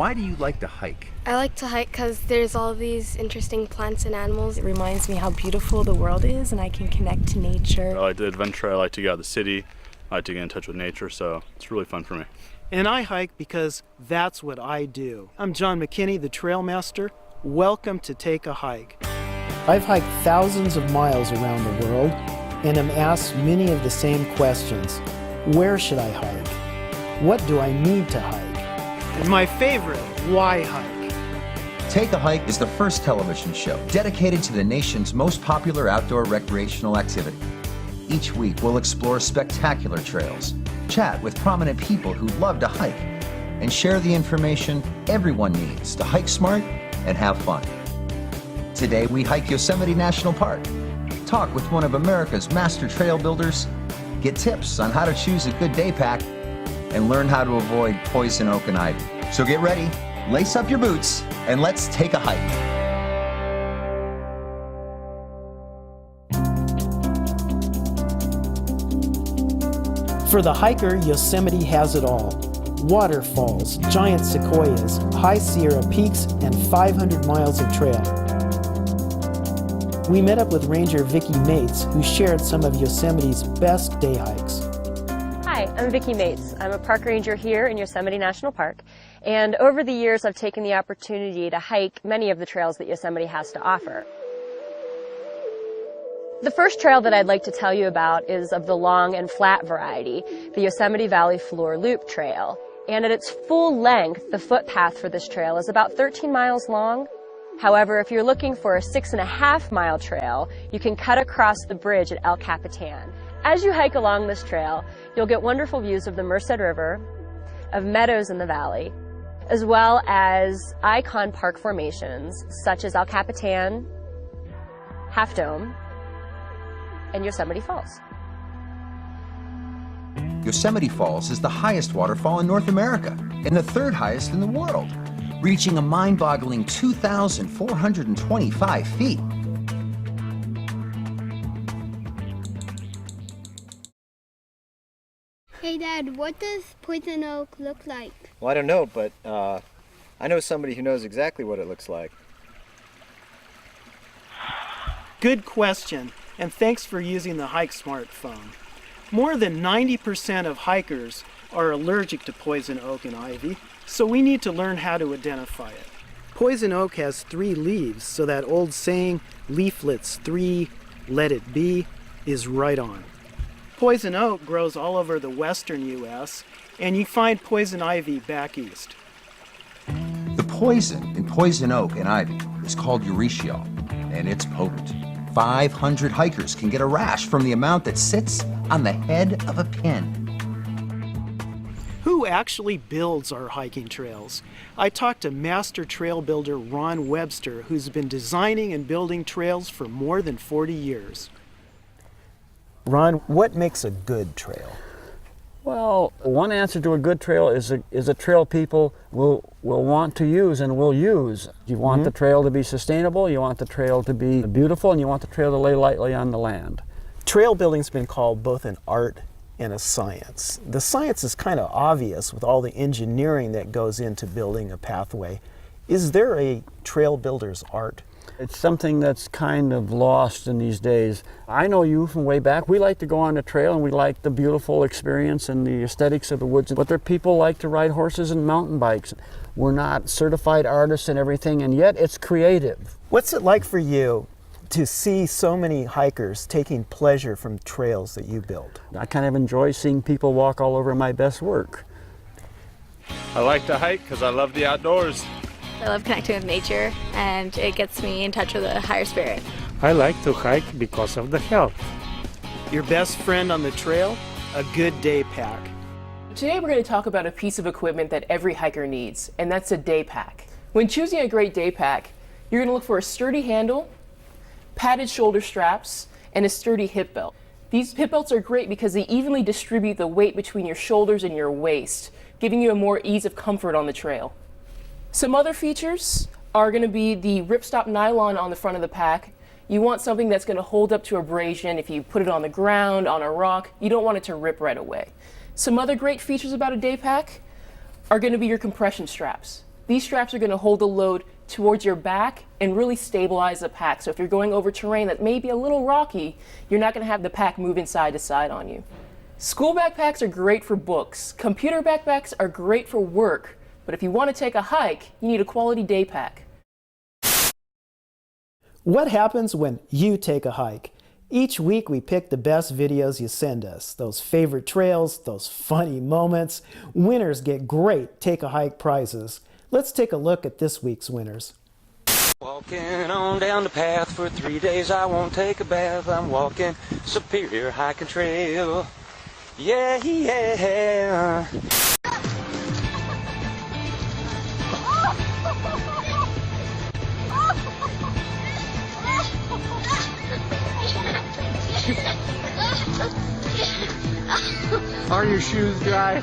why do you like to hike? I like to hike because there's all these interesting plants and animals. It reminds me how beautiful the world is, and I can connect to nature. I like to adventure, I like to get out of the city, I like to get in touch with nature, so it's really fun for me. And I hike because that's what I do. I'm John McKinney, the Trail Master. Welcome to Take a Hike. I've hiked thousands of miles around the world and am asked many of the same questions. Where should I hike? What do I need to hike? And my favorite, why hike? Take a Hike is the first television show dedicated to the nation's most popular outdoor recreational activity. Each week, we'll explore spectacular trails, chat with prominent people who love to hike, and share the information everyone needs to hike smart and have fun. Today, we hike Yosemite National Park, talk with one of America's master trail builders, get tips on how to choose a good day pack, and learn how to avoid poison oak and ivy. So get ready, lace up your boots, and let's take a hike. For the hiker, Yosemite has it all. Waterfalls, giant sequoias, high Sierra peaks, and 500 miles of trail. We met up with Ranger Vicki Mates, who shared some of Yosemite's best day hikes. Hi, I'm Vicki Mates. I'm a park ranger here in Yosemite National Park, and over the years I've taken the opportunity to hike many of the trails that Yosemite has to offer. The first trail that I'd like to tell you about is of the long and flat variety, the Yosemite Valley Floor Loop Trail. And at its full length, the footpath for this trail is about 13 miles long. However, if you're looking for a 6.5-mile trail, you can cut across the bridge at El Capitan. As you hike along this trail, you'll get wonderful views of the Merced River, of meadows in the valley, as well as icon park formations such as El Capitan, Half Dome, and Yosemite Falls. Yosemite Falls is the highest waterfall in North America and the third highest in the world, reaching a mind-boggling 2,425 feet. Hey Dad, what does poison oak look like? Well, I don't know, but I know somebody who knows exactly what it looks like. Good question, and thanks for using the Hike smartphone. More than 90% of hikers are allergic to poison oak and ivy, so we need to learn how to identify it. Poison oak has 3 leaves, so that old saying, leaflets 3, let it be, is right on. Poison oak grows all over the western U.S., and you find poison ivy back east. The poison in poison oak and ivy is called urushiol, and it's potent. 500 hikers can get a rash from the amount that sits on the head of a pin. Who actually builds our hiking trails? I talked to master trail builder Ron Webster, who's been designing and building trails for more than 40 years. Ron, what makes a good trail? Well, one answer to a good trail is a trail people will want to use and will use. You want the trail to be sustainable, you want the trail to be beautiful, and you want the trail to lay lightly on the land. Trail building's been called both an art and a science. The science is kind of obvious with all the engineering that goes into building a pathway. Is there a trail builder's art? It's something that's kind of lost in these days. I know you from way back. We like to go on the trail and we like the beautiful experience and the aesthetics of the woods. But there are people who like to ride horses and mountain bikes. We're not certified artists and everything, and yet it's creative. What's it like for you to see so many hikers taking pleasure from trails that you build? I kind of enjoy seeing people walk all over my best work. I like to hike because I love the outdoors. I love connecting with nature, and it gets me in touch with a higher spirit. I like to hike because of the health. Your best friend on the trail? A good day pack. Today we're going to talk about a piece of equipment that every hiker needs, and that's a day pack. When choosing a great day pack, you're going to look for a sturdy handle, padded shoulder straps, and a sturdy hip belt. These hip belts are great because they evenly distribute the weight between your shoulders and your waist, giving you a more ease of comfort on the trail. Some other features are going to be the ripstop nylon on the front of the pack. You want something that's going to hold up to abrasion. If you put it on the ground, on a rock, you don't want it to rip right away. Some other great features about a day pack are going to be your compression straps. These straps are going to hold the load towards your back and really stabilize the pack. So if you're going over terrain that may be a little rocky, you're not going to have the pack moving side to side on you. School backpacks are great for books. Computer backpacks are great for work. But if you want to take a hike, you need a quality day pack. What happens when you take a hike? Each week we pick the best videos you send us, those favorite trails, those funny moments. Winners get great Take a Hike prizes. Let's take a look at this week's winners. Walking on down the path for 3 days, I won't take a bath. I'm walking Superior Hiking Trail. Yeah, yeah. Are your shoes dry?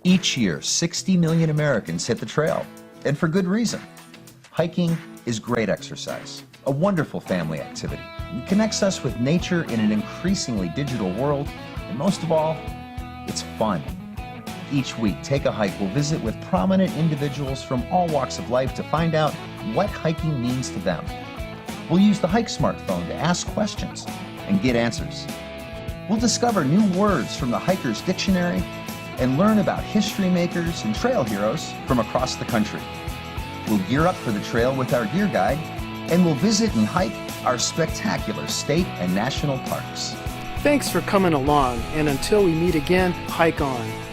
Each year, 60 million Americans hit the trail, and for good reason. Hiking is great exercise, a wonderful family activity. It connects us with nature in an increasingly digital world, and most of all, it's fun. Each week, Take a Hike will visit with prominent individuals from all walks of life to find out what hiking means to them. We'll use the Hike smartphone to ask questions and get answers. We'll discover new words from the Hiker's Dictionary and learn about history makers and trail heroes from across the country. We'll gear up for the trail with our gear guide, and we'll visit and hike our spectacular state and national parks. Thanks for coming along, and until we meet again, hike on.